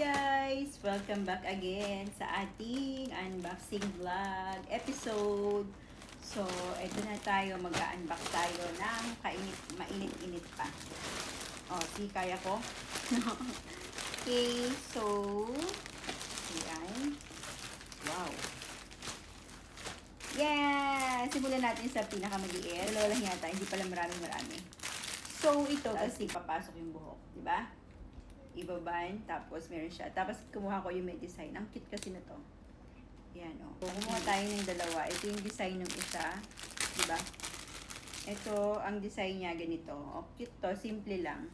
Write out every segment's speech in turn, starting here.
guys! Welcome back again sa ating unboxing vlog episode. So, eto na tayo. Mag-unbox tayo ng mainit-init pa. Oh, kaya ko. Okay, so, ayan. Wow. Yeah! Simulan natin sa pinakamaliit. Dalawa lang yata, hindi pala marami. So, ito kasi papasok yung buhok, di ba? Ibaban, tapos meron siya. Tapos kumuha ko yung may design. Ang cute kasi na to. Yan, oh. So, kumuha tayo ng dalawa. Ito yung design ng isa. Diba? Ito, ang design niya ganito. Oh, cute to. Simple lang.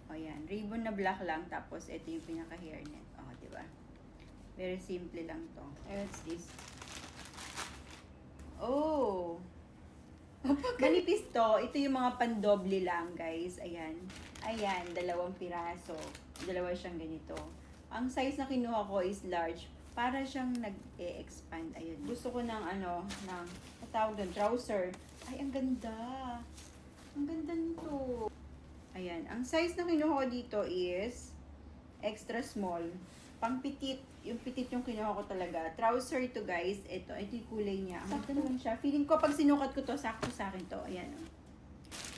O, yan. Ribbon na black lang. Tapos, ito yung pinaka-hairnet. O, diba? Very simple lang to. What's this? Oh! Manipis to. Ito yung mga pandoble lang, guys. Ayan. Ayan, 2 piraso. Dalawa siyang ganito. Ang size na kinuha ko is large. Para siyang nag-e-expand. Ayun. Gusto ko ng tawag doon, trouser. Ay, ang ganda. Ang ganda nito. Ayan. Ang size na kinuha ko dito is extra small. Pang petit. Yung petit yung kinuha ko talaga. Trouser ito, guys. Ito yung kulay niya. Sakto lang siya. Feeling ko pag sinukat ko to, sakto sa akin to. Ayan, oh.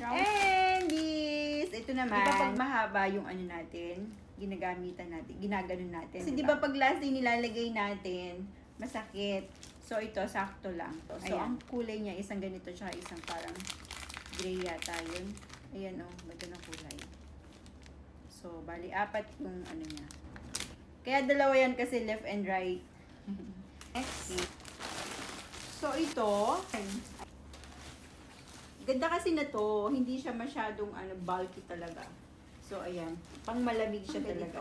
And this, ito naman. Diba pag mahaba yung natin, ginaganon natin. Kasi diba pag last day nilalagay natin, masakit. So ito, sakto lang to. So ang kulay niya, isang ganito, tsaka isang parang gray yata yun. Ayan, oh, bago na kulay. So, bali, 4 yung niya. Kaya 2 yan kasi left and right. Next. So, ito. Ganda kasi na to. Hindi siya masyadong bulky talaga. So, ayan. Pang malamig siya talaga.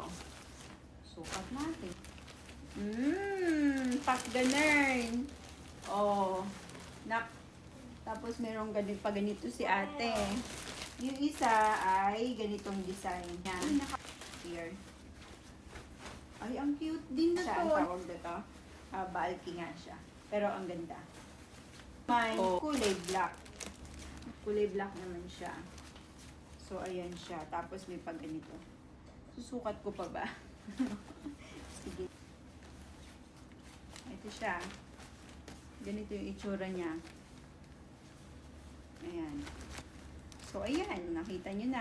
Sukat natin. Pack ganern. Oh. Tapos, merong pa ganito si ate. Yung isa ay ganitong design niya. Here. Ay, ang cute din na to. Siya ang tawag dito. Bulky nga siya. Pero ang ganda. May kulay black. Kulay black naman siya. So, ayan siya. Tapos may pag ganito. Susukat ko pa ba? Sige. Ito siya. Ganito yung itsura niya. Ayan. So, ayan. Nakita nyo na.